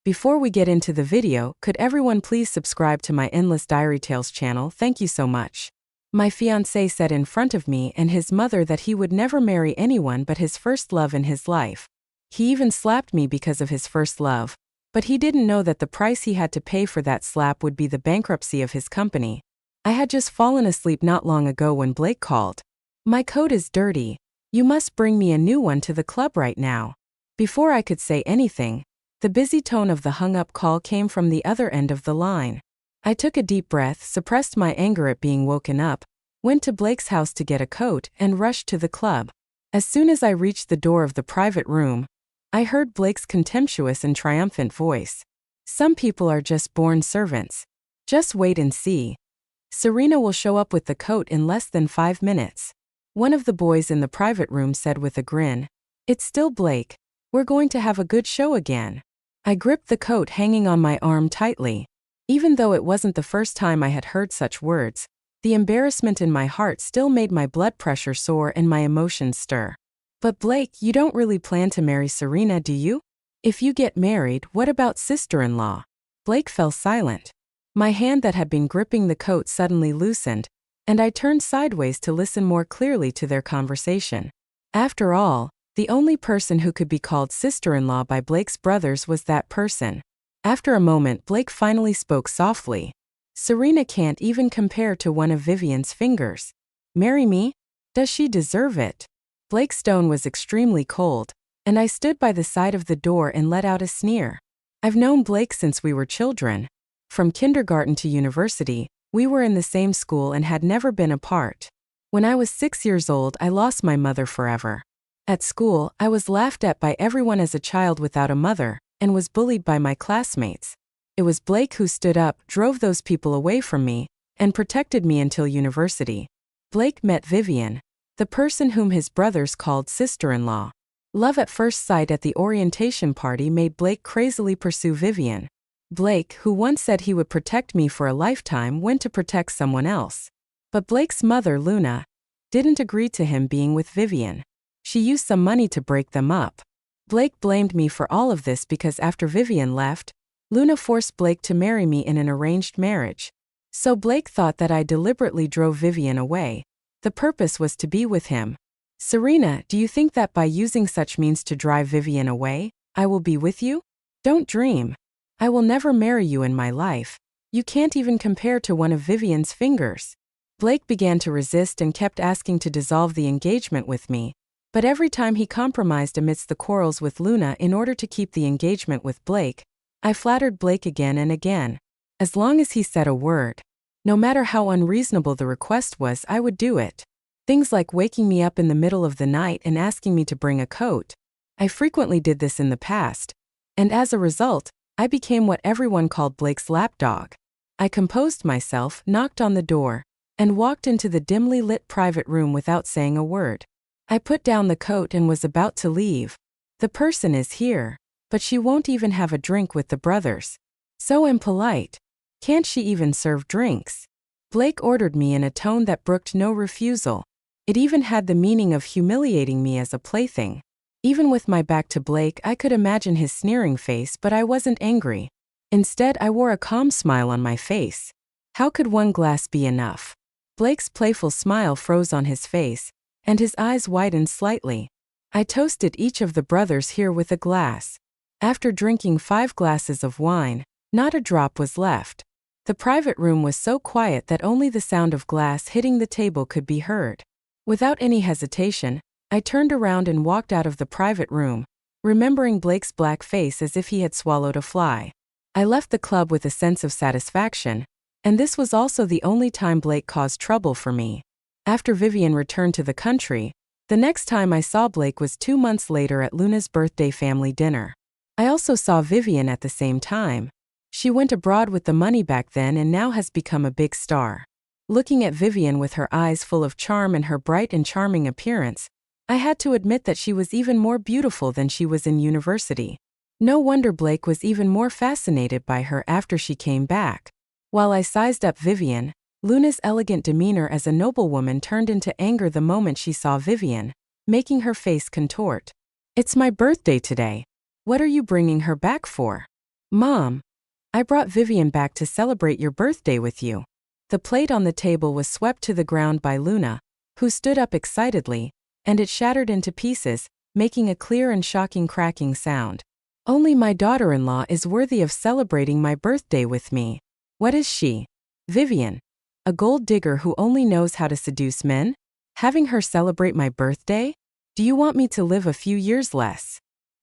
Before we get into the video, could everyone please subscribe to my Endless Diary Tales channel? Thank you so much. My fiancé said in front of me and his mother that he would never marry anyone but his first love in his life. He even slapped me because of his first love, but he didn't know that the price he had to pay for that slap would be the bankruptcy of his company. I had just fallen asleep not long ago when Blake called. "My coat is dirty. You must bring me a new one to the club right now." Before I could say anything, the busy tone of the hung-up call came from the other end of the line. I took a deep breath, suppressed my anger at being woken up, went to Blake's house to get a coat, and rushed to the club. As soon as I reached the door of the private room, I heard Blake's contemptuous and triumphant voice. "Some people are just born servants. Just wait and see. Serena will show up with the coat in less than 5 minutes." One of the boys in the private room said with a grin. "It's still Blake. We're going to have a good show again." I gripped the coat hanging on my arm tightly. Even though it wasn't the first time I had heard such words, the embarrassment in my heart still made my blood pressure soar and my emotions stir. "But Blake, you don't really plan to marry Serena, do you? If you get married, what about sister-in-law?" Blake fell silent. My hand that had been gripping the coat suddenly loosened, and I turned sideways to listen more clearly to their conversation. After all, the only person who could be called sister-in-law by Blake's brothers was that person. After a moment, Blake finally spoke softly. "Serena can't even compare to one of Vivian's fingers. Marry me? Does she deserve it?" Blake's tone was extremely cold, and I stood by the side of the door and let out a sneer. I've known Blake since we were children. From kindergarten to university, we were in the same school and had never been apart. When I was 6 years old, I lost my mother forever. At school, I was laughed at by everyone as a child without a mother, and was bullied by my classmates. It was Blake who stood up, drove those people away from me, and protected me until university. Blake met Vivian, the person whom his brothers called sister-in-law. Love at first sight at the orientation party made Blake crazily pursue Vivian. Blake, who once said he would protect me for a lifetime, went to protect someone else. But Blake's mother, Luna, didn't agree to him being with Vivian. She used some money to break them up. Blake blamed me for all of this because after Vivian left, Luna forced Blake to marry me in an arranged marriage. So Blake thought that I deliberately drove Vivian away. The purpose was to be with him. "Serena, do you think that by using such means to drive Vivian away, I will be with you? Don't dream. I will never marry you in my life. You can't even compare to one of Vivian's fingers." Blake began to resist and kept asking to dissolve the engagement with me. But every time he compromised amidst the quarrels with Luna in order to keep the engagement with Blake, I flattered Blake again and again. As long as he said a word, no matter how unreasonable the request was, I would do it. Things like waking me up in the middle of the night and asking me to bring a coat. I frequently did this in the past, and as a result, I became what everyone called Blake's lapdog. I composed myself, knocked on the door, and walked into the dimly lit private room without saying a word. I put down the coat and was about to leave. "The person is here, but she won't even have a drink with the brothers. So impolite. Can't she even serve drinks?" Blake ordered me in a tone that brooked no refusal. It even had the meaning of humiliating me as a plaything. Even with my back to Blake, I could imagine his sneering face, but I wasn't angry. Instead, I wore a calm smile on my face. How could one glass be enough? Blake's playful smile froze on his face, and his eyes widened slightly. I toasted each of the brothers here with a glass. After drinking 5 glasses of wine, not a drop was left. The private room was so quiet that only the sound of glass hitting the table could be heard. Without any hesitation, I turned around and walked out of the private room, remembering Blake's black face as if he had swallowed a fly. I left the club with a sense of satisfaction, and this was also the only time Blake caused trouble for me. After Vivian returned to the country, the next time I saw Blake was 2 months later at Luna's birthday family dinner. I also saw Vivian at the same time. She went abroad with the money back then and now has become a big star. Looking at Vivian with her eyes full of charm and her bright and charming appearance, I had to admit that she was even more beautiful than she was in university. No wonder Blake was even more fascinated by her after she came back. While I sized up Vivian, Luna's elegant demeanor as a noblewoman turned into anger the moment she saw Vivian, making her face contort. "It's my birthday today. What are you bringing her back for?" Mom, I brought Vivian back to celebrate your birthday with you. The plate on the table was swept to the ground by Luna, who stood up excitedly, and it shattered into pieces, making a clear and shocking cracking sound. Only my daughter-in-law is worthy of celebrating my birthday with me. What is she? Vivian. A gold digger who only knows how to seduce men? Having her celebrate my birthday? Do you want me to live a few years less?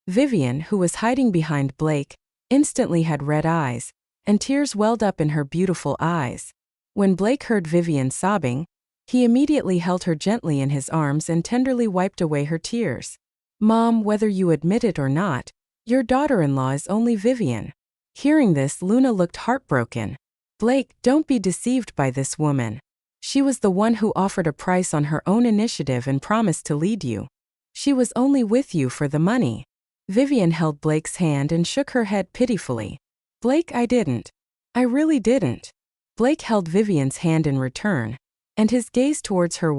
Vivian, who was hiding behind Blake, instantly had red eyes, and tears welled up in her beautiful eyes. When Blake heard Vivian sobbing, he immediately held her gently in his arms and tenderly wiped away her tears. Mom, whether you admit it or not, your daughter-in-law is only Vivian. Hearing this, Luna looked heartbroken. Blake, don't be deceived by this woman. She was the one who offered a price on her own initiative and promised to lead you. She was only with you for the money. Vivian held Blake's hand and shook her head pitifully. Blake, I didn't. I really didn't. Blake held Vivian's hand in return, and his gaze towards her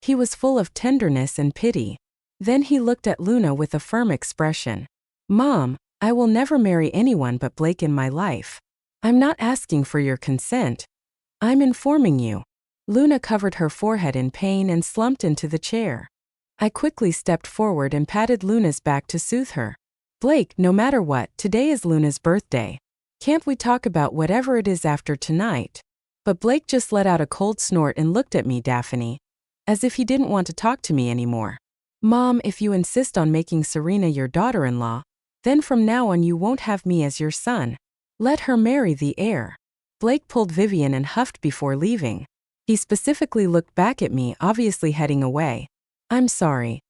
he was full of tenderness and pity. Then he looked at Luna with a firm expression. Mom, I will never marry anyone but Blake in my life. I'm not asking for your consent. I'm informing you. Luna covered her forehead in pain and slumped into the chair. I quickly stepped forward and patted Luna's back to soothe her. Blake, no matter what, today is Luna's birthday. Can't we talk about whatever it is after tonight? But Blake just let out a cold snort and looked at me, Daphne, as if he didn't want to talk to me anymore. Mom, if you insist on making Serena your daughter-in-law, then from now on you won't have me as your son. Let her marry the heir. Blake pulled Vivian and huffed before leaving. He specifically looked back at me, obviously heading away. I'm sorry.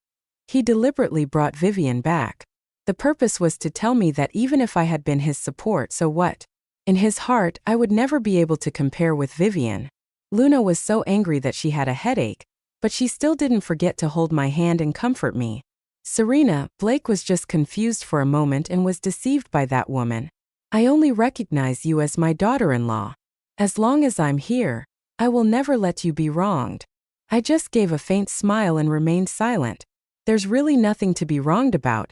He deliberately brought Vivian back. The purpose was to tell me that even if I had been his support, so what? In his heart, I would never be able to compare with Vivian. Luna was so angry that she had a headache, but she still didn't forget to hold my hand and comfort me. Serena, Blake was just confused for a moment and was deceived by that woman. I only recognize you as my daughter-in-law. As long as I'm here, I will never let you be wronged. I just gave a faint smile and remained silent. There's really nothing to be wronged about.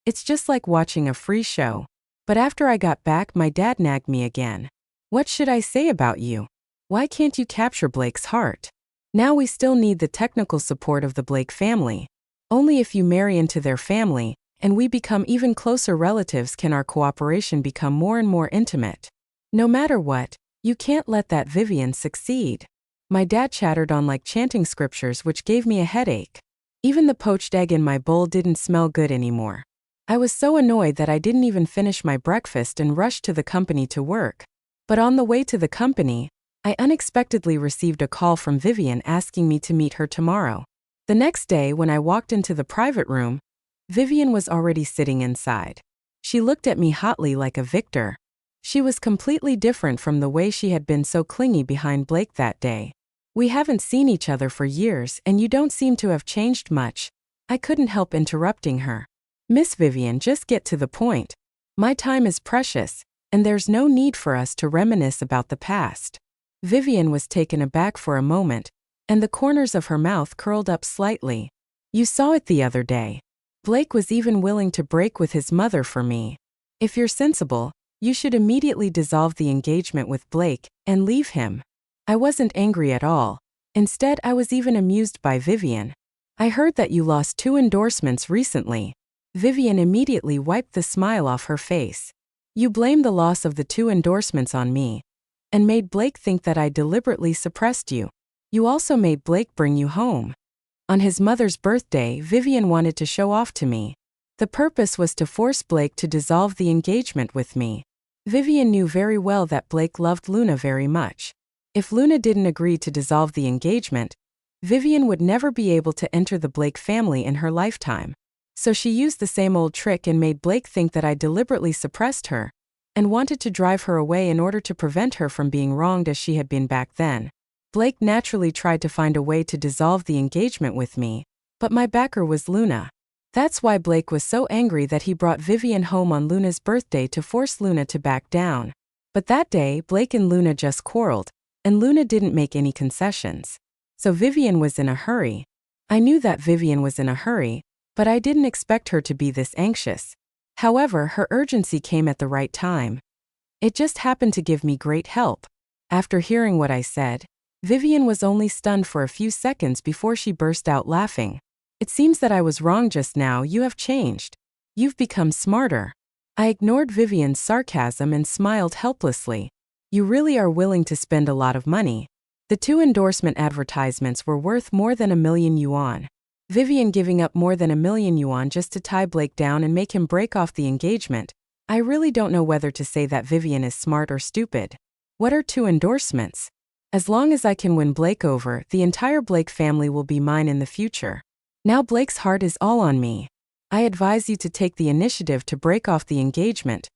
It's just like watching a free show. But after I got back, my dad nagged me again. What should I say about you? Why can't you capture Blake's heart? Now we still need the technical support of the Blake family. Only if you marry into their family, and we become even closer relatives, can our cooperation become more and more intimate. No matter what, you can't let that Vivian succeed. My dad chattered on like chanting scriptures, which gave me a headache. Even the poached egg in my bowl didn't smell good anymore. I was so annoyed that I didn't even finish my breakfast and rushed to the company to work. But on the way to the company, I unexpectedly received a call from Vivian asking me to meet her tomorrow. The next day, when I walked into the private room, Vivian was already sitting inside. She looked at me hotly like a victor. She was completely different from the way she had been so clingy behind Blake that day. We haven't seen each other for years and you don't seem to have changed much. I couldn't help interrupting her. Miss Vivian, just get to the point. My time is precious, and there's no need for us to reminisce about the past. Vivian was taken aback for a moment, and the corners of her mouth curled up slightly. You saw it the other day. Blake was even willing to break with his mother for me. If you're sensible, you should immediately dissolve the engagement with Blake and leave him. I wasn't angry at all. Instead, I was even amused by Vivian. I heard that you lost 2 endorsements recently. Vivian immediately wiped the smile off her face. You blamed the loss of the 2 endorsements on me, and made Blake think that I deliberately suppressed you. You also made Blake bring you home. On his mother's birthday, Vivian wanted to show off to me. The purpose was to force Blake to dissolve the engagement with me. Vivian knew very well that Blake loved Luna very much. If Luna didn't agree to dissolve the engagement, Vivian would never be able to enter the Blake family in her lifetime. So she used the same old trick and made Blake think that I deliberately suppressed her, and wanted to drive her away in order to prevent her from being wronged as she had been back then. Blake naturally tried to find a way to dissolve the engagement with me, but my backer was Luna. That's why Blake was so angry that he brought Vivian home on Luna's birthday to force Luna to back down. But that day, Blake and Luna just quarreled, and Luna didn't make any concessions. So Vivian was in a hurry. I knew that Vivian was in a hurry, but I didn't expect her to be this anxious. However, her urgency came at the right time. It just happened to give me great help. After hearing what I said, Vivian was only stunned for a few seconds before she burst out laughing. It seems that I was wrong just now. You have changed. You've become smarter. I ignored Vivian's sarcasm and smiled helplessly. You really are willing to spend a lot of money. The 2 endorsement advertisements were worth more than $1,000,000. Vivian giving up more than $1,000,000 just to tie Blake down and make him break off the engagement. I really don't know whether to say that Vivian is smart or stupid. What are 2 endorsements? As long as I can win Blake over, the entire Blake family will be mine in the future. Now Blake's heart is all on me. I advise you to take the initiative to break off the engagement.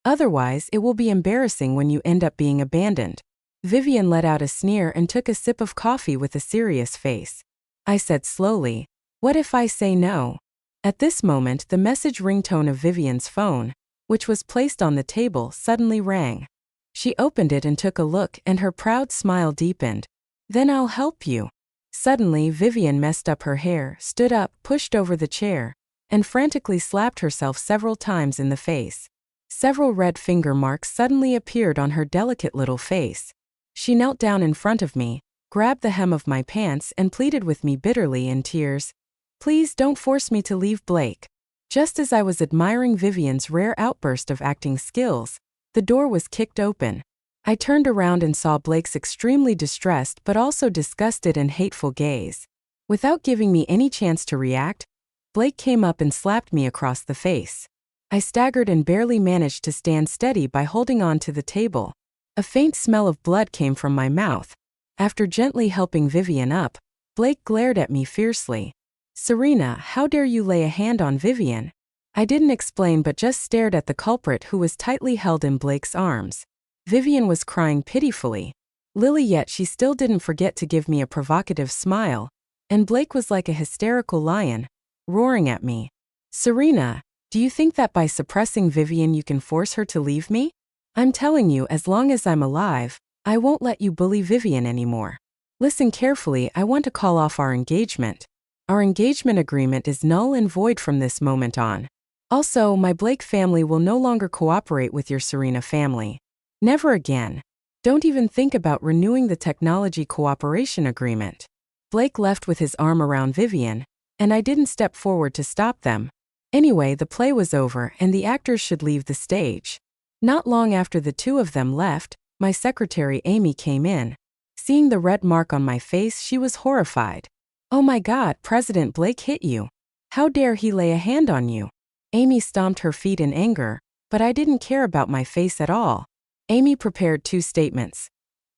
Otherwise, it will be embarrassing when you end up being abandoned. Vivian let out a sneer and took a sip of coffee with a serious face. I said slowly, "What if I say no?" At this moment, the message ringtone of Vivian's phone, which was placed on the table, suddenly rang. She opened it and took a look, and her proud smile deepened. "Then I'll help you." Suddenly, Vivian messed up her hair, stood up, pushed over the chair, and frantically slapped herself several times in the face. Several red finger marks suddenly appeared on her delicate little face. She knelt down in front of me, grabbed the hem of my pants, and pleaded with me bitterly in tears, "Please don't force me to leave Blake." Just as I was admiring Vivian's rare outburst of acting skills, the door was kicked open. I turned around and saw Blake's extremely distressed but also disgusted and hateful gaze. Without giving me any chance to react, Blake came up and slapped me across the face. I staggered and barely managed to stand steady by holding on to the table. A faint smell of blood came from my mouth. After gently helping Vivian up, Blake glared at me fiercely. "Serena, how dare you lay a hand on Vivian?" I didn't explain but just stared at the culprit who was tightly held in Blake's arms. Vivian was crying pitifully. Lily, yet she still didn't forget to give me a provocative smile, and Blake was like a hysterical lion, roaring at me. "Serena, do you think that by suppressing Vivian you can force her to leave me? I'm telling you, as long as I'm alive, I won't let you bully Vivian anymore. Listen carefully, I want to call off our engagement. Our engagement agreement is null and void from this moment on. Also, my Blake family will no longer cooperate with your Serena family. Never again. Don't even think about renewing the technology cooperation agreement." Blake left with his arm around Vivian, and I didn't step forward to stop them. Anyway, the play was over and the actors should leave the stage. Not long after the 2 of them left, my secretary Amy came in. Seeing the red mark on my face, she was horrified. "Oh my God, President Blake hit you. How dare he lay a hand on you?" Amy stomped her feet in anger, but I didn't care about my face at all. Amy prepared 2 statements.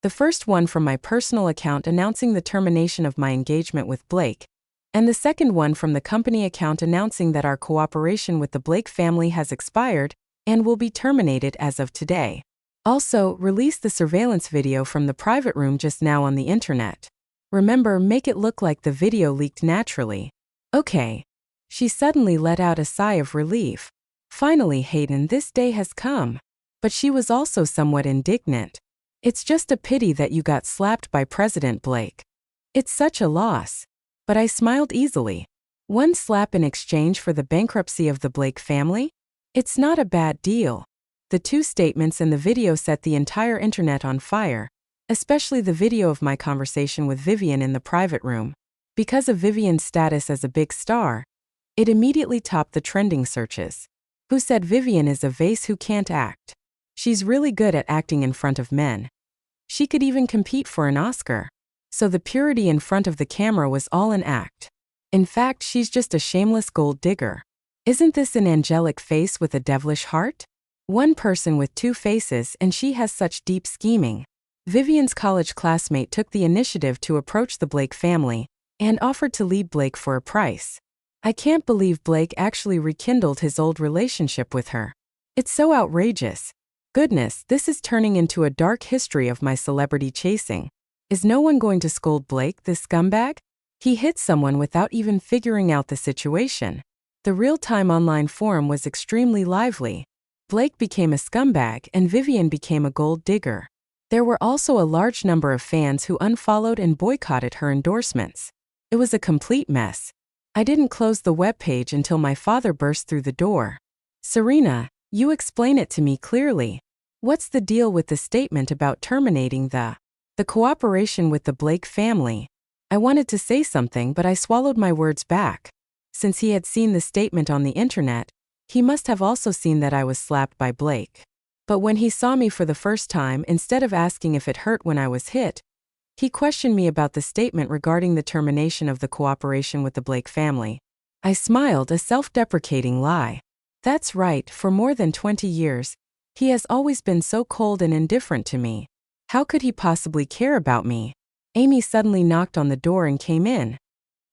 The first one from my personal account announcing the termination of my engagement with Blake, and the second one from the company account announcing that our cooperation with the Blake family has expired and will be terminated as of today. Also, release the surveillance video from the private room just now on the internet. Remember, make it look like the video leaked naturally. Okay. She suddenly let out a sigh of relief. Finally, Hayden, this day has come. But she was also somewhat indignant. "It's just a pity that you got slapped by President Blake. It's such a loss." But I smiled easily. One slap in exchange for the bankruptcy of the Blake family? It's not a bad deal. The 2 statements and the video set the entire internet on fire, especially the video of my conversation with Vivian in the private room. Because of Vivian's status as a big star, it immediately topped the trending searches. Who said Vivian is a vase who can't act? She's really good at acting in front of men. She could even compete for an Oscar. So the purity in front of the camera was all an act. In fact, she's just a shameless gold digger. Isn't this an angelic face with a devilish heart? One person with 2 faces, and she has such deep scheming. Vivian's college classmate took the initiative to approach the Blake family and offered to lead Blake for a price. I can't believe Blake actually rekindled his old relationship with her. It's so outrageous. Goodness, this is turning into a dark history of my celebrity chasing. Is no one going to scold Blake, this scumbag? He hit someone without even figuring out the situation. The real-time online forum was extremely lively. Blake became a scumbag and Vivian became a gold digger. There were also a large number of fans who unfollowed and boycotted her endorsements. It was a complete mess. I didn't close the webpage until my father burst through the door. Serena, you explain it to me clearly. What's the deal with the statement about terminating the cooperation with the Blake family? I wanted to say something, but I swallowed my words back. Since he had seen the statement on the internet, he must have also seen that I was slapped by Blake. But when he saw me for the first time, instead of asking if it hurt when I was hit, he questioned me about the statement regarding the termination of the cooperation with the Blake family. I smiled, a self-deprecating lie. That's right, for more than 20 years, he has always been so cold and indifferent to me. How could he possibly care about me? Amy suddenly knocked on the door and came in.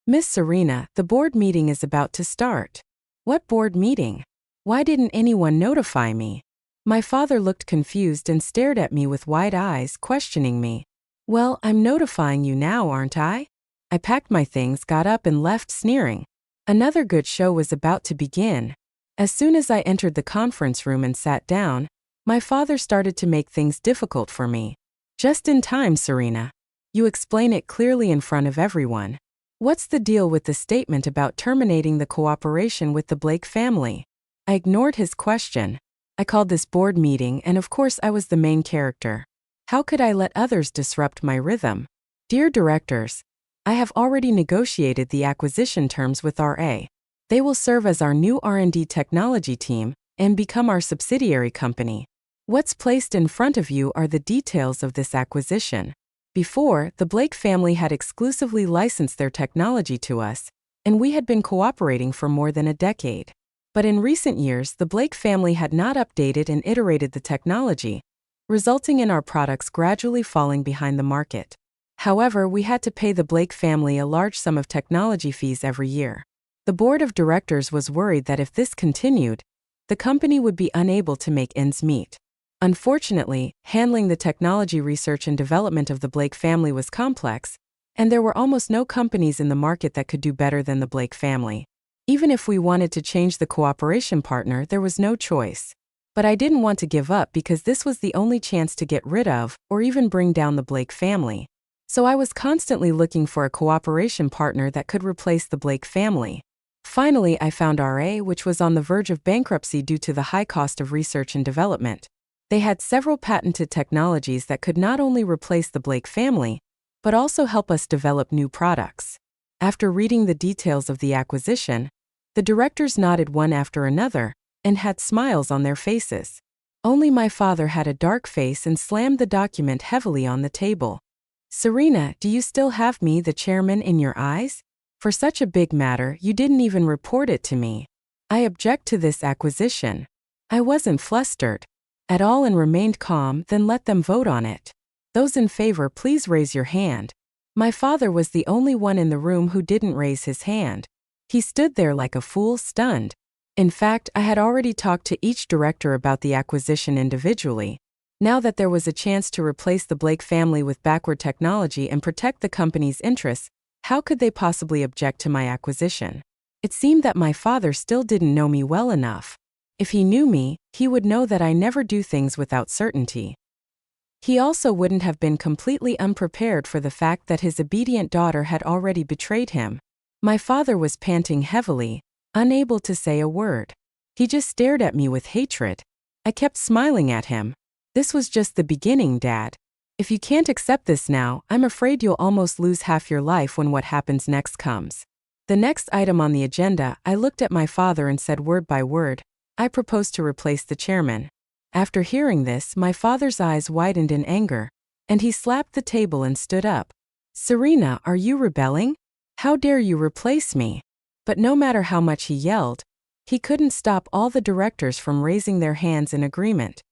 Miss Serena, the board meeting is about to start. What board meeting? Why didn't anyone notify me? My father looked confused and stared at me with wide eyes, questioning me. Well, I'm notifying you now, aren't I? I packed my things, got up and left, sneering. Another good show was about to begin. As soon as I entered the conference room and sat down, my father started to make things difficult for me. Just in time, Serena. You explain it clearly in front of everyone. What's the deal with the statement about terminating the cooperation with the Blake family? I ignored his question. I called this board meeting, and of course I was the main character. How could I let others disrupt my rhythm? Dear directors, I have already negotiated the acquisition terms with RA. They will serve as our new R&D technology team and become our subsidiary company. What's placed in front of you are the details of this acquisition. Before, the Blake family had exclusively licensed their technology to us, and we had been cooperating for more than a decade. But in recent years, the Blake family had not updated and iterated the technology, resulting in our products gradually falling behind the market. However, we had to pay the Blake family a large sum of technology fees every year. The board of directors was worried that if this continued, the company would be unable to make ends meet. Unfortunately, handling the technology research and development of the Blake family was complex, and there were almost no companies in the market that could do better than the Blake family. Even if we wanted to change the cooperation partner, there was no choice. But I didn't want to give up because this was the only chance to get rid of, or even bring down the Blake family. So I was constantly looking for a cooperation partner that could replace the Blake family. Finally, I found RA, which was on the verge of bankruptcy due to the high cost of research and development. They had several patented technologies that could not only replace the Blake family, but also help us develop new products. After reading the details of the acquisition, the directors nodded one after another and had smiles on their faces. Only my father had a dark face and slammed the document heavily on the table. Serena, do you still have me, the chairman, in your eyes? For such a big matter, you didn't even report it to me. I object to this acquisition. I wasn't flustered at all and remained calm. Then let them vote on it. Those in favor, please raise your hand. My father was the only one in the room who didn't raise his hand. He stood there like a fool, stunned. In fact, I had already talked to each director about the acquisition individually. Now that there was a chance to replace the Blake family with backward technology and protect the company's interests, how could they possibly object to my acquisition? It seemed that my father still didn't know me well enough. If he knew me, he would know that I never do things without certainty. He also wouldn't have been completely unprepared for the fact that his obedient daughter had already betrayed him. My father was panting heavily, unable to say a word. He just stared at me with hatred. I kept smiling at him. This was just the beginning, Dad. If you can't accept this now, I'm afraid you'll almost lose half your life when what happens next comes. The next item on the agenda, I looked at my father and said word by word, I propose to replace the chairman. After hearing this, my father's eyes widened in anger, and he slapped the table and stood up. Serena, are you rebelling? How dare you replace me? But no matter how much he yelled, he couldn't stop all the directors from raising their hands in agreement.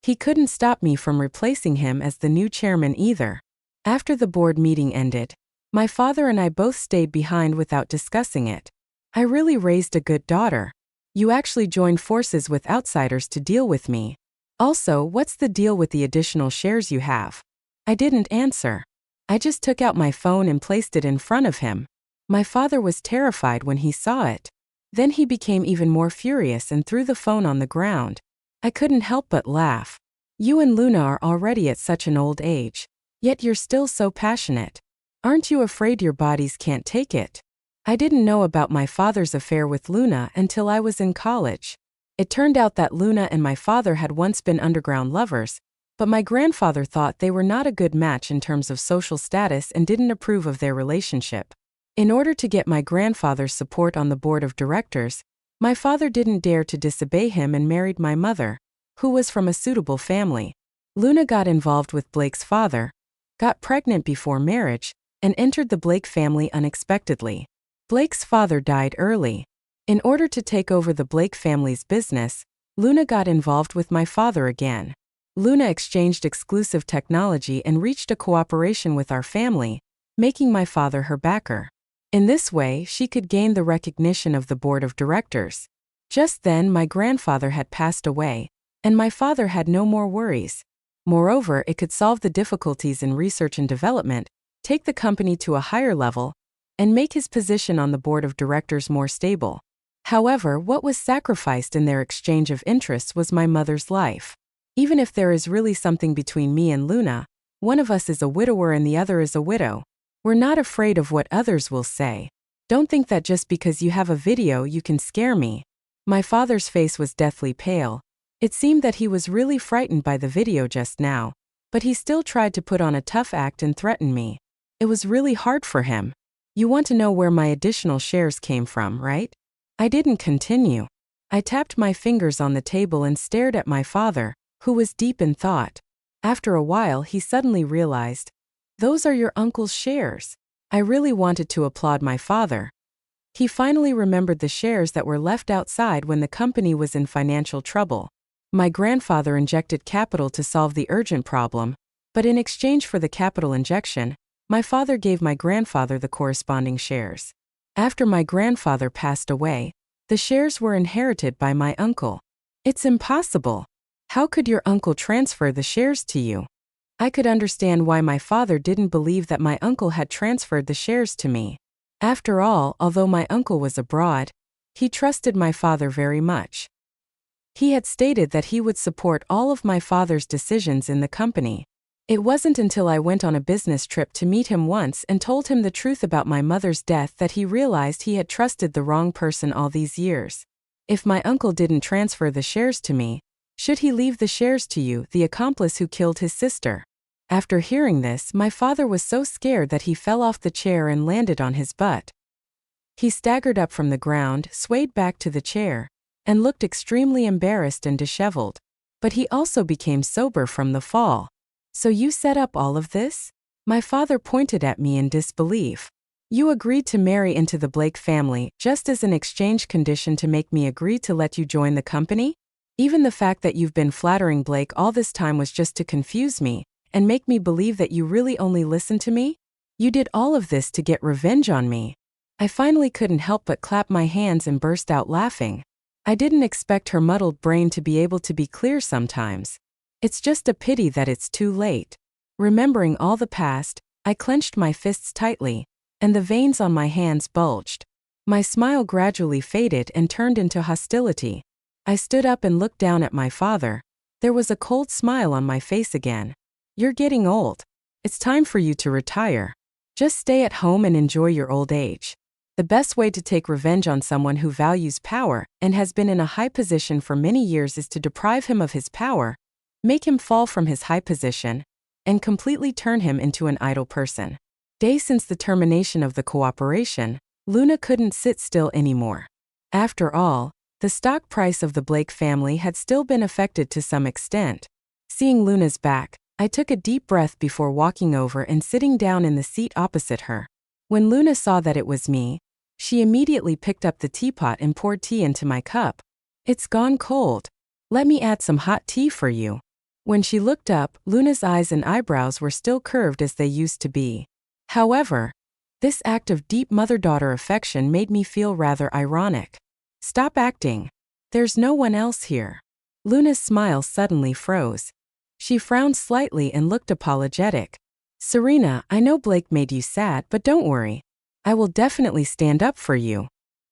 He couldn't stop me from replacing him as the new chairman either. After the board meeting ended, my father and I both stayed behind without discussing it. I really raised a good daughter. You actually joined forces with outsiders to deal with me. Also, what's the deal with the additional shares you have? I didn't answer. I just took out my phone and placed it in front of him. My father was terrified when he saw it. Then he became even more furious and threw the phone on the ground. I couldn't help but laugh. You and Luna are already at such an old age, yet you're still so passionate. Aren't you afraid your bodies can't take it? I didn't know about my father's affair with Luna until I was in college. It turned out that Luna and my father had once been underground lovers, but my grandfather thought they were not a good match in terms of social status and didn't approve of their relationship. In order to get my grandfather's support on the board of directors, my father didn't dare to disobey him and married my mother, who was from a suitable family. Luna got involved with Blake's father, got pregnant before marriage, and entered the Blake family unexpectedly. Blake's father died early. In order to take over the Blake family's business, Luna got involved with my father again. Luna exchanged exclusive technology and reached a cooperation with our family, making my father her backer. In this way, she could gain the recognition of the board of directors. Just then, my grandfather had passed away, and my father had no more worries. Moreover, it could solve the difficulties in research and development, take the company to a higher level, and make his position on the board of directors more stable. However, what was sacrificed in their exchange of interests was my mother's life. Even if there is really something between me and Luna, one of us is a widower and the other is a widow. We're not afraid of what others will say. Don't think that just because you have a video you can scare me. My father's face was deathly pale. It seemed that he was really frightened by the video just now, but he still tried to put on a tough act and threaten me. It was really hard for him. You want to know where my additional shares came from, right? I didn't continue. I tapped my fingers on the table and stared at my father, who was deep in thought. After a while, he suddenly realized, "Those are your uncle's shares." I really wanted to applaud my father. He finally remembered the shares that were left outside when the company was in financial trouble. My grandfather injected capital to solve the urgent problem, but in exchange for the capital injection, my father gave my grandfather the corresponding shares. After my grandfather passed away, the shares were inherited by my uncle. It's impossible. How could your uncle transfer the shares to you? I could understand why my father didn't believe that my uncle had transferred the shares to me. After all, although my uncle was abroad, he trusted my father very much. He had stated that he would support all of my father's decisions in the company. It wasn't until I went on a business trip to meet him once and told him the truth about my mother's death that he realized he had trusted the wrong person all these years. If my uncle didn't transfer the shares to me, should he leave the shares to you, the accomplice who killed his sister? After hearing this, my father was so scared that he fell off the chair and landed on his butt. He staggered up from the ground, swayed back to the chair, and looked extremely embarrassed and disheveled. But he also became sober from the fall. "So you set up all of this?" My father pointed at me in disbelief. "You agreed to marry into the Blake family just as an exchange condition to make me agree to let you join the company? Even the fact that you've been flattering Blake all this time was just to confuse me and make me believe that you really only listened to me? You did all of this to get revenge on me." I finally couldn't help but clap my hands and burst out laughing. I didn't expect her muddled brain to be able to be clear sometimes. It's just a pity that it's too late. Remembering all the past, I clenched my fists tightly, and the veins on my hands bulged. My smile gradually faded and turned into hostility. I stood up and looked down at my father. There was a cold smile on my face again. "You're getting old. It's time for you to retire. Just stay at home and enjoy your old age." The best way to take revenge on someone who values power and has been in a high position for many years is to deprive him of his power, make him fall from his high position, and completely turn him into an idle person. Days since the termination of the cooperation, Luna couldn't sit still anymore. After all, the stock price of the Blake family had still been affected to some extent. Seeing Luna's back, I took a deep breath before walking over and sitting down in the seat opposite her. When Luna saw that it was me, she immediately picked up the teapot and poured tea into my cup. "It's gone cold. Let me add some hot tea for you." When she looked up, Luna's eyes and eyebrows were still curved as they used to be. However, this act of deep mother-daughter affection made me feel rather ironic. "Stop acting. There's no one else here." Luna's smile suddenly froze. She frowned slightly and looked apologetic. "Serena, I know Blake made you sad, but don't worry. I will definitely stand up for you."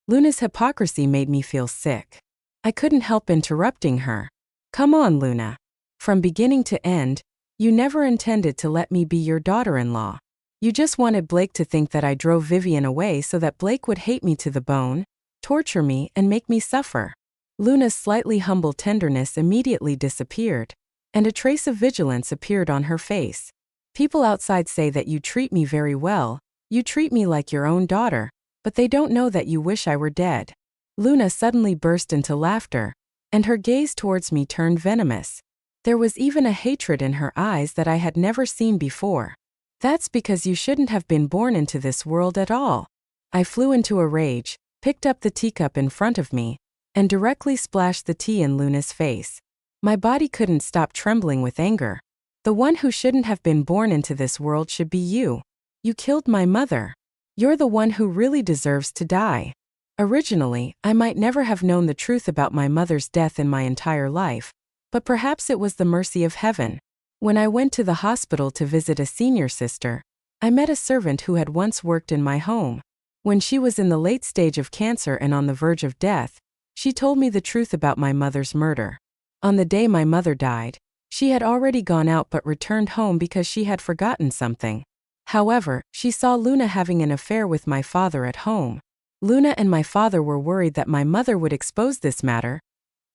Luna's hypocrisy made me feel sick. I couldn't help interrupting her. "Come on, Luna. From beginning to end, you never intended to let me be your daughter-in-law. You just wanted Blake to think that I drove Vivian away so that Blake would hate me to the bone, torture me, and make me suffer. Luna's slightly humble tenderness immediately disappeared, and a trace of vigilance appeared on her face. People outside say that you treat me very well, you treat me like your own daughter, but they don't know that you wish I were dead. Luna suddenly burst into laughter, and her gaze towards me turned venomous. There was even a hatred in her eyes that I had never seen before. That's because you shouldn't have been born into this world at all. I flew into a rage, picked up the teacup in front of me, and directly splashed the tea in Luna's face. My body couldn't stop trembling with anger. The one who shouldn't have been born into this world should be you. You killed my mother. You're the one who really deserves to die. Originally, I might never have known the truth about my mother's death in my entire life, but perhaps it was the mercy of heaven. When I went to the hospital to visit a senior sister, I met a servant who had once worked in my home. When she was in the late stage of cancer and on the verge of death, she told me the truth about my mother's murder. On the day my mother died, she had already gone out but returned home because she had forgotten something. However, she saw Luna having an affair with my father at home. Luna and my father were worried that my mother would expose this matter,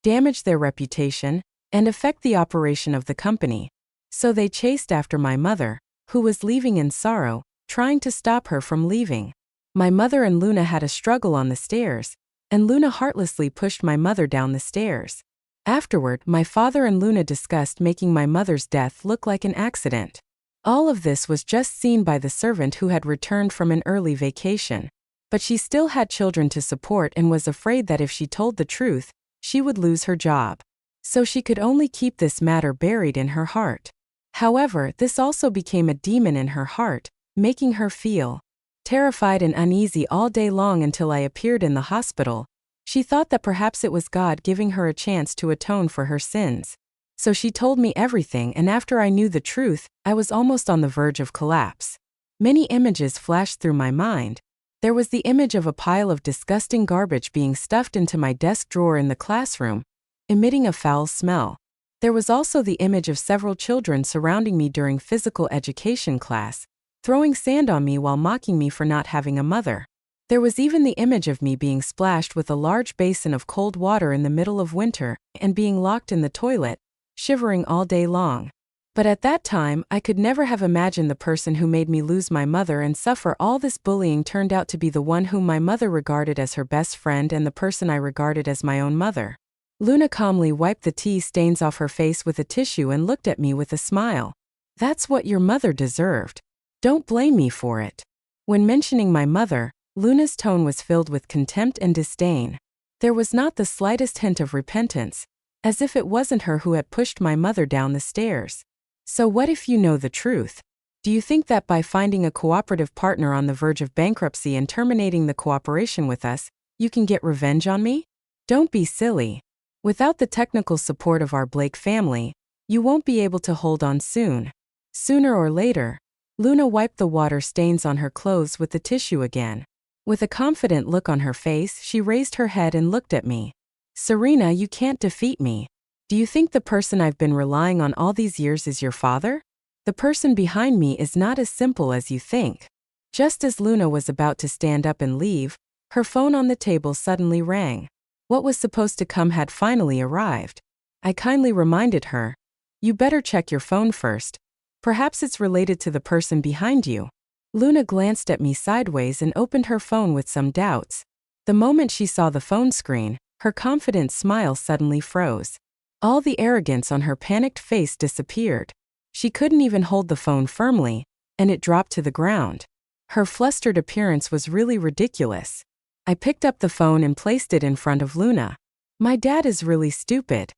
damage their reputation, and affect the operation of the company. So they chased after my mother, who was leaving in sorrow, trying to stop her from leaving. My mother and Luna had a struggle on the stairs, and Luna heartlessly pushed my mother down the stairs. Afterward, my father and Luna discussed making my mother's death look like an accident. All of this was just seen by the servant who had returned from an early vacation. But she still had children to support and was afraid that if she told the truth, she would lose her job. So she could only keep this matter buried in her heart. However, this also became a demon in her heart, making her feel terrified and uneasy all day long until I appeared in the hospital. She thought that perhaps it was God giving her a chance to atone for her sins. So she told me everything, and after I knew the truth, I was almost on the verge of collapse. Many images flashed through my mind. There was the image of a pile of disgusting garbage being stuffed into my desk drawer in the classroom, emitting a foul smell. There was also the image of several children surrounding me during physical education class, throwing sand on me while mocking me for not having a mother. There was even the image of me being splashed with a large basin of cold water in the middle of winter and being locked in the toilet, shivering all day long. But at that time, I could never have imagined the person who made me lose my mother and suffer all this bullying turned out to be the one whom my mother regarded as her best friend and the person I regarded as my own mother. Luna calmly wiped the tea stains off her face with a tissue and looked at me with a smile. That's what your mother deserved. Don't blame me for it. When mentioning my mother, Luna's tone was filled with contempt and disdain. There was not the slightest hint of repentance, as if it wasn't her who had pushed my mother down the stairs. So what if you know the truth? Do you think that by finding a cooperative partner on the verge of bankruptcy and terminating the cooperation with us, you can get revenge on me? Don't be silly. Without the technical support of our Blake family, you won't be able to hold on soon. Sooner or later. Luna wiped the water stains on her clothes with the tissue again. With a confident look on her face, she raised her head and looked at me. Serena, you can't defeat me. Do you think the person I've been relying on all these years is your father? The person behind me is not as simple as you think. Just as Luna was about to stand up and leave, her phone on the table suddenly rang. What was supposed to come had finally arrived. I kindly reminded her, "You better check your phone first. Perhaps it's related to the person behind you." Luna glanced at me sideways and opened her phone with some doubts. The moment she saw the phone screen, her confident smile suddenly froze. All the arrogance on her panicked face disappeared. She couldn't even hold the phone firmly, and it dropped to the ground. Her flustered appearance was really ridiculous. I picked up the phone and placed it in front of Luna. My dad is really stupid.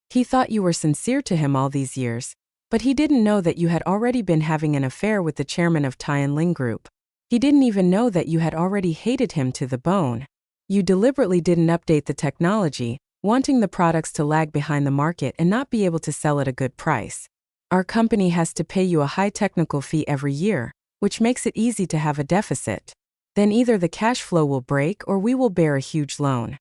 He thought you were sincere to him all these years, but he didn't know that you had already been having an affair with the chairman of Tianling Group. He didn't even know that you had already hated him to the bone. You deliberately didn't update the technology, wanting the products to lag behind the market and not be able to sell at a good price. Our company has to pay you a high technical fee every year, which makes it easy to have a deficit. Then either the cash flow will break or we will bear a huge loan.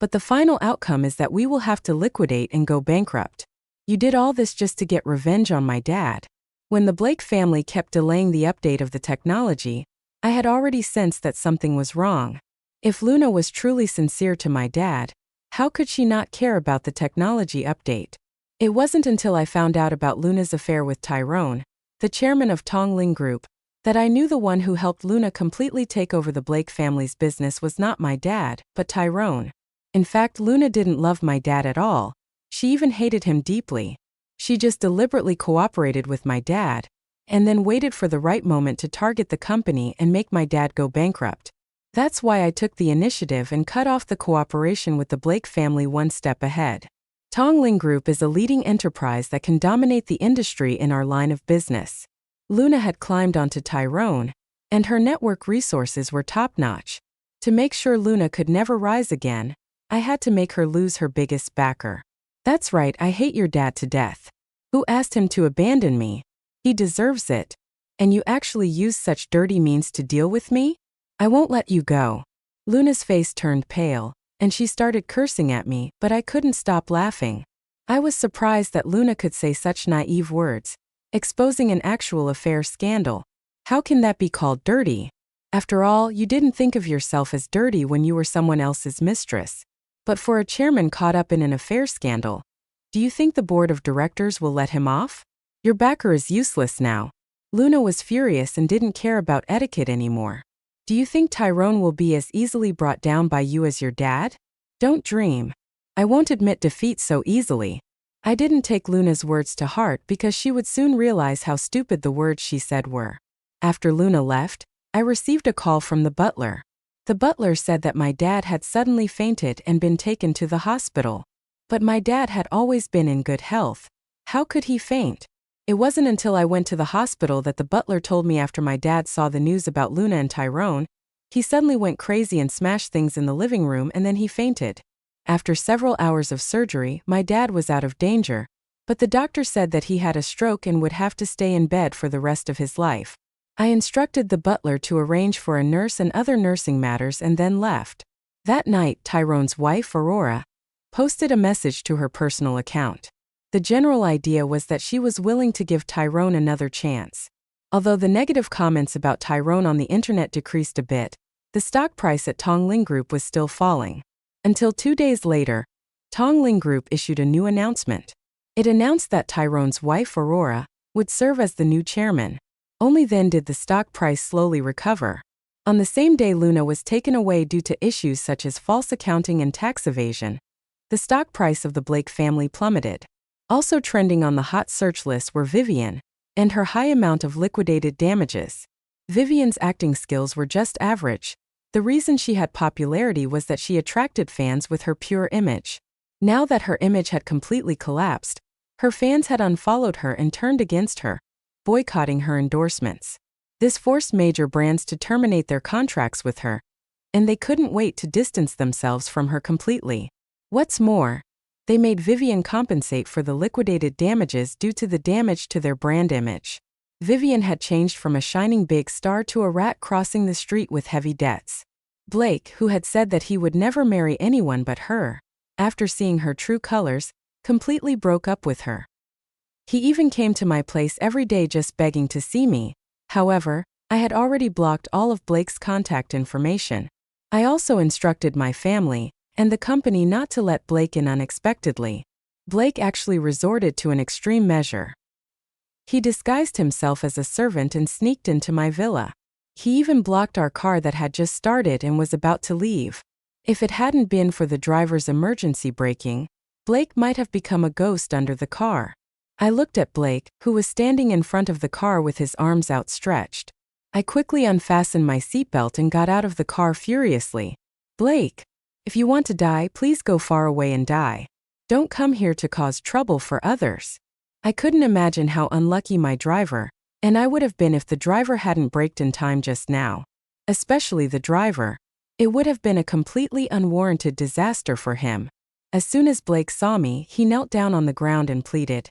But the final outcome is that we will have to liquidate and go bankrupt. You did all this just to get revenge on my dad. When the Blake family kept delaying the update of the technology, I had already sensed that something was wrong. If Luna was truly sincere to my dad, How could she not care about the technology update? It wasn't until I found out about Luna's affair with Tyrone, the chairman of Tongling Group, that I knew the one who helped Luna completely take over the Blake family's business was not my dad, but Tyrone. In fact, Luna didn't love my dad at all. She even hated him deeply. She just deliberately cooperated with my dad, and then waited for the right moment to target the company and make my dad go bankrupt. That's why I took the initiative and cut off the cooperation with the Blake family one step ahead. Tongling Group is a leading enterprise that can dominate the industry in our line of business. Luna had climbed onto Tyrone, and her network resources were top-notch. To make sure Luna could never rise again, I had to make her lose her biggest backer. That's right, I hate your dad to death. Who asked him to abandon me? He deserves it. And you actually used such dirty means to deal with me? I won't let you go. Luna's face turned pale, and she started cursing at me, but I couldn't stop laughing. I was surprised that Luna could say such naive words, exposing an actual affair scandal. How can that be called dirty? After all, you didn't think of yourself as dirty when you were someone else's mistress. But for a chairman caught up in an affair scandal, do you think the board of directors will let him off? Your backer is useless now. Luna was furious and didn't care about etiquette anymore. Do you think Tyrone will be as easily brought down by you as your dad? Don't dream. I won't admit defeat so easily. I didn't take Luna's words to heart because she would soon realize how stupid the words she said were. After Luna left, I received a call from the butler. The butler said that my dad had suddenly fainted and been taken to the hospital. But my dad had always been in good health. How could he faint? It wasn't until I went to the hospital that the butler told me after my dad saw the news about Luna and Tyrone, he suddenly went crazy and smashed things in the living room and then he fainted. After several hours of surgery, my dad was out of danger, but the doctor said that he had a stroke and would have to stay in bed for the rest of his life. I instructed the butler to arrange for a nurse and other nursing matters and then left. That night, Tyrone's wife, Aurora, posted a message to her personal account. The general idea was that she was willing to give Tyrone another chance. Although the negative comments about Tyrone on the internet decreased a bit, the stock price at Tongling Group was still falling. Until 2 days later, Tongling Group issued a new announcement. It announced that Tyrone's wife, Aurora, would serve as the new chairman. Only then did the stock price slowly recover. On the same day Luna was taken away due to issues such as false accounting and tax evasion, the stock price of the Blake family plummeted. Also trending on the hot search list were Vivian and her high amount of liquidated damages. Vivian's acting skills were just average. The reason she had popularity was that she attracted fans with her pure image. Now that her image had completely collapsed, her fans had unfollowed her and turned against her, boycotting her endorsements. This forced major brands to terminate their contracts with her, and they couldn't wait to distance themselves from her completely. What's more, they made Vivian compensate for the liquidated damages due to the damage to their brand image. Vivian had changed from a shining big star to a rat crossing the street with heavy debts. Blake, who had said that he would never marry anyone but her, after seeing her true colors, completely broke up with her. He even came to my place every day just begging to see me. However, I had already blocked all of Blake's contact information. I also instructed my family and the company not to let Blake in unexpectedly. Blake actually resorted to an extreme measure. He disguised himself as a servant and sneaked into my villa. He even blocked our car that had just started and was about to leave. If it hadn't been for the driver's emergency braking, Blake might have become a ghost under the car. I looked at Blake, who was standing in front of the car with his arms outstretched. I quickly unfastened my seatbelt and got out of the car furiously. Blake, if you want to die, please go far away and die. Don't come here to cause trouble for others. I couldn't imagine how unlucky my driver, and I would have been if the driver hadn't braked in time just now. Especially the driver. It would have been a completely unwarranted disaster for him. As soon as Blake saw me, he knelt down on the ground and pleaded,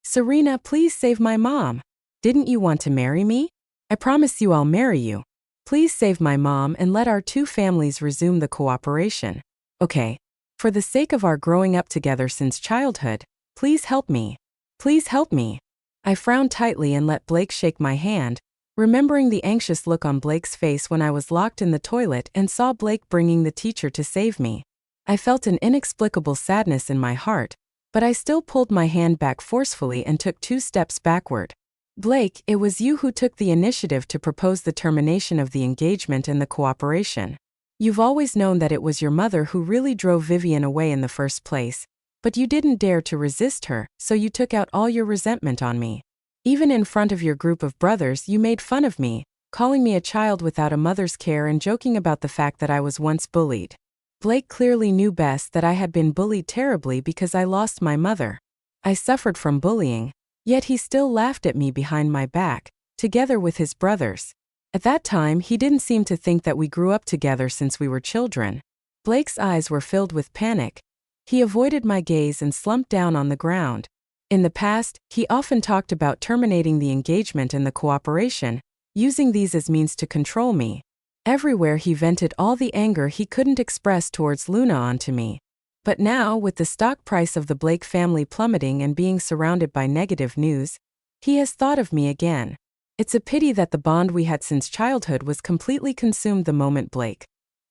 "Serena, please save my mom. Didn't you want to marry me? I promise you I'll marry you. Please save my mom and let our two families resume the cooperation. Okay. For the sake of our growing up together since childhood, please help me. Please help me." I frowned tightly and let Blake shake my hand, remembering the anxious look on Blake's face when I was locked in the toilet and saw Blake bringing the teacher to save me. I felt an inexplicable sadness in my heart, but I still pulled my hand back forcefully and took 2 steps backward. Blake, it was you who took the initiative to propose the termination of the engagement and the cooperation. You've always known that it was your mother who really drove Vivian away in the first place, but you didn't dare to resist her, so you took out all your resentment on me. Even in front of your group of brothers, you made fun of me, calling me a child without a mother's care and joking about the fact that I was once bullied. Blake clearly knew best that I had been bullied terribly because I lost my mother. I suffered from bullying, yet he still laughed at me behind my back, together with his brothers. At that time, he didn't seem to think that we grew up together since we were children. Blake's eyes were filled with panic. He avoided my gaze and slumped down on the ground. In the past, he often talked about terminating the engagement and the cooperation, using these as means to control me. Everywhere he vented all the anger he couldn't express towards Luna onto me. But now, with the stock price of the Blake family plummeting and being surrounded by negative news, he has thought of me again. It's a pity that the bond we had since childhood was completely consumed the moment Blake,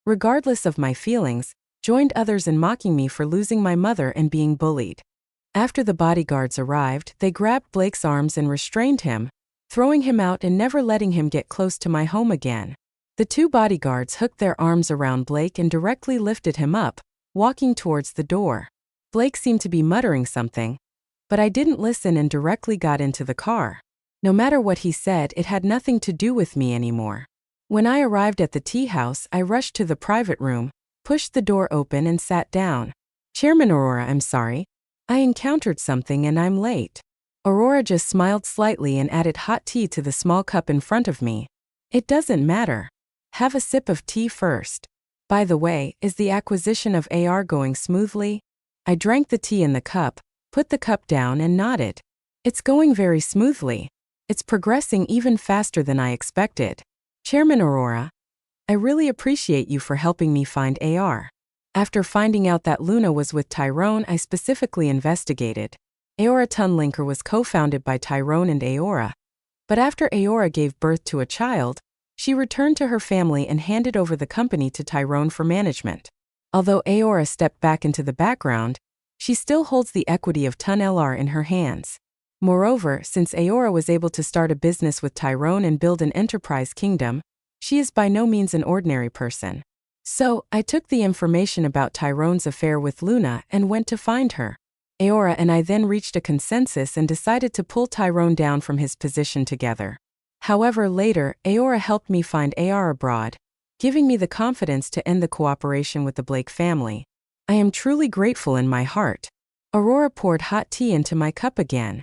regardless of my feelings, joined others in mocking me for losing my mother and being bullied. After the bodyguards arrived, they grabbed Blake's arms and restrained him, throwing him out and never letting him get close to my home again. The 2 bodyguards hooked their arms around Blake and directly lifted him up, walking towards the door. Blake seemed to be muttering something, but I didn't listen and directly got into the car. No matter what he said, it had nothing to do with me anymore. When I arrived at the tea house, I rushed to the private room, pushed the door open and sat down. Chairman Aurora, I'm sorry. I encountered something and I'm late. Aurora just smiled slightly and added hot tea to the small cup in front of me. It doesn't matter. Have a sip of tea first. By the way, is the acquisition of AR going smoothly? I drank the tea in the cup, put the cup down and nodded. It's going very smoothly. It's progressing even faster than I expected. Chairman Aurora, I really appreciate you for helping me find AR. After finding out that Luna was with Tyrone, I specifically investigated. Aora Tunlinker was co-founded by Tyrone and Aora. But after Aora gave birth to a child, she returned to her family and handed over the company to Tyrone for management. Although Aora stepped back into the background, she still holds the equity of Tun LR in her hands. Moreover, since Aora was able to start a business with Tyrone and build an enterprise kingdom, she is by no means an ordinary person. So, I took the information about Tyrone's affair with Luna and went to find her. Aora and I then reached a consensus and decided to pull Tyrone down from his position together. However, later, Aora helped me find AR abroad, giving me the confidence to end the cooperation with the Blake family. I am truly grateful in my heart. Aurora poured hot tea into my cup again.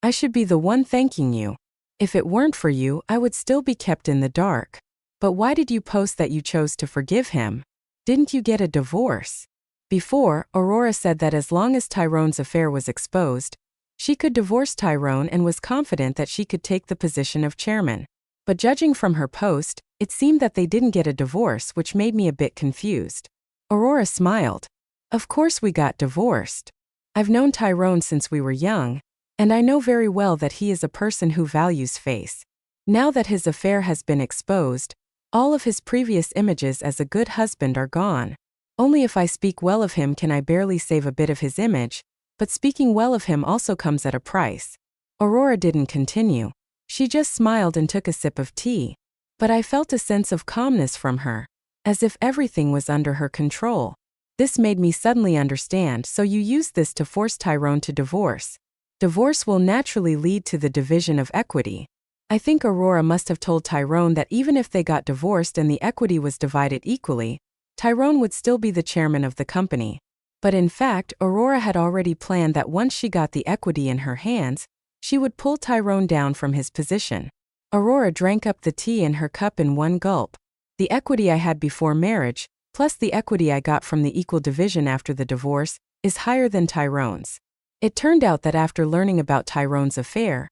I should be the one thanking you. If it weren't for you, I would still be kept in the dark. But why did you post that you chose to forgive him? Didn't you get a divorce? Before, Aurora said that as long as Tyrone's affair was exposed, she could divorce Tyrone and was confident that she could take the position of chairman. But judging from her post, it seemed that they didn't get a divorce, which made me a bit confused. Aurora smiled. Of course we got divorced. I've known Tyrone since we were young, and I know very well that he is a person who values face. Now that his affair has been exposed, all of his previous images as a good husband are gone. Only if I speak well of him can I barely save a bit of his image, but speaking well of him also comes at a price. Aurora didn't continue. She just smiled and took a sip of tea. But I felt a sense of calmness from her, as if everything was under her control. This made me suddenly understand, so you used this to force Tyrone to divorce. Divorce will naturally lead to the division of equity. I think Aurora must have told Tyrone that even if they got divorced and the equity was divided equally, Tyrone would still be the chairman of the company. But in fact, Aurora had already planned that once she got the equity in her hands, she would pull Tyrone down from his position. Aurora drank up the tea in her cup in one gulp. The equity I had before marriage, plus the equity I got from the equal division after the divorce, is higher than Tyrone's. It turned out that after learning about Tyrone's affair,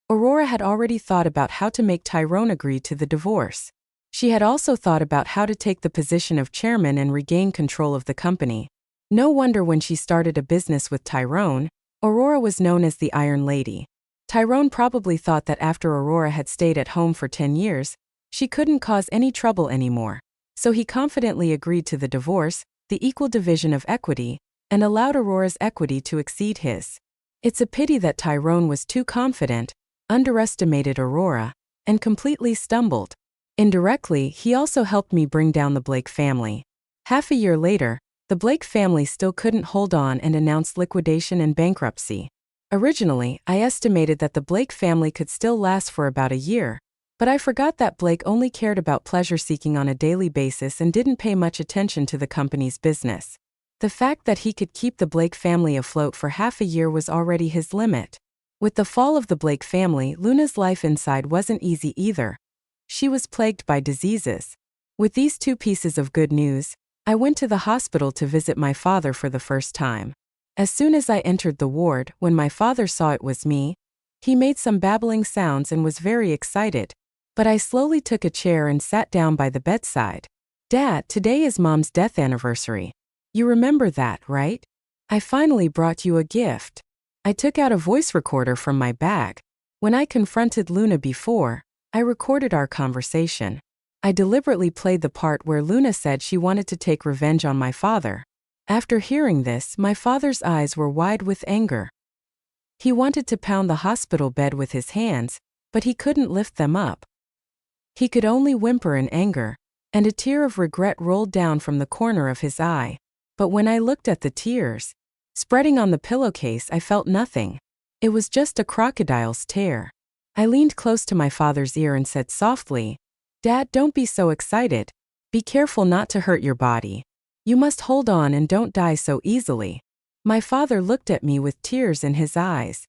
Aurora had already thought about how to make Tyrone agree to the divorce. She had also thought about how to take the position of chairman and regain control of the company. No wonder when she started a business with Tyrone, Aurora was known as the Iron Lady. Tyrone probably thought that after Aurora had stayed at home for 10 years, she couldn't cause any trouble anymore. So he confidently agreed to the divorce, the equal division of equity, and allowed Aurora's equity to exceed his. It's a pity that Tyrone was too confident, underestimated Aurora, and completely stumbled. Indirectly, he also helped me bring down the Blake family. Half a year later, the Blake family still couldn't hold on and announced liquidation and bankruptcy. Originally, I estimated that the Blake family could still last for about a year, but I forgot that Blake only cared about pleasure-seeking on a daily basis and didn't pay much attention to the company's business. The fact that he could keep the Blake family afloat for half a year was already his limit. With the fall of the Blake family, Luna's life inside wasn't easy either. She was plagued by diseases. With these two pieces of good news, I went to the hospital to visit my father for the first time. As soon as I entered the ward, when my father saw it was me, he made some babbling sounds and was very excited. But I slowly took a chair and sat down by the bedside. "Dad, today is Mom's death anniversary. You remember that, right? I finally brought you a gift." I took out a voice recorder from my bag. When I confronted Luna before, I recorded our conversation. I deliberately played the part where Luna said she wanted to take revenge on my father. After hearing this, my father's eyes were wide with anger. He wanted to pound the hospital bed with his hands, but he couldn't lift them up. He could only whimper in anger, and a tear of regret rolled down from the corner of his eye. But when I looked at the tears spreading on the pillowcase, I felt nothing. It was just a crocodile's tear. I leaned close to my father's ear and said softly, "Dad, don't be so excited. Be careful not to hurt your body. You must hold on and don't die so easily." My father looked at me with tears in his eyes.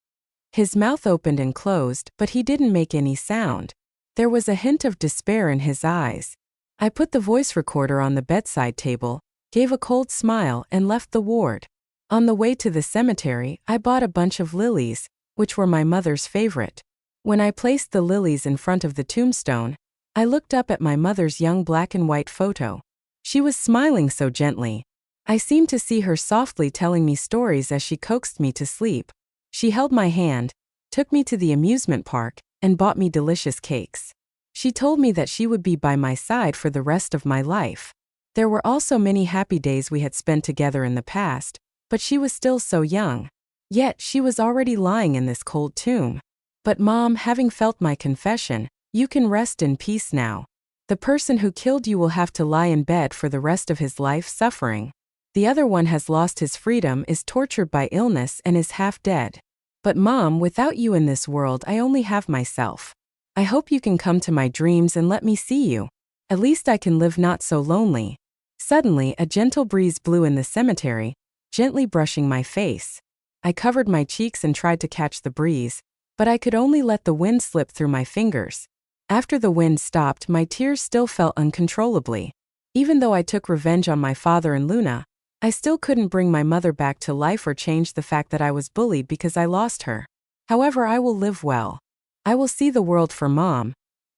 His mouth opened and closed, but he didn't make any sound. There was a hint of despair in his eyes. I put the voice recorder on the bedside table, gave a cold smile, and left the ward. On the way to the cemetery, I bought a bunch of lilies, which were my mother's favorite. When I placed the lilies in front of the tombstone, I looked up at my mother's young black and white photo. She was smiling so gently. I seemed to see her softly telling me stories as she coaxed me to sleep. She held my hand, took me to the amusement park, and bought me delicious cakes. She told me that she would be by my side for the rest of my life. There were also many happy days we had spent together in the past, but she was still so young. Yet she was already lying in this cold tomb. "But Mom, having felt my confession, you can rest in peace now. The person who killed you will have to lie in bed for the rest of his life suffering. The other one has lost his freedom, is tortured by illness, and is half dead. But Mom, without you in this world, I only have myself. I hope you can come to my dreams and let me see you. At least I can live not so lonely." Suddenly, a gentle breeze blew in the cemetery, gently brushing my face. I covered my cheeks and tried to catch the breeze, but I could only let the wind slip through my fingers. After the wind stopped, my tears still fell uncontrollably. Even though I took revenge on my father and Luna, I still couldn't bring my mother back to life or change the fact that I was bullied because I lost her. However, I will live well. I will see the world for Mom,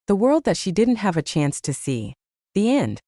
the world that she didn't have a chance to see. The end.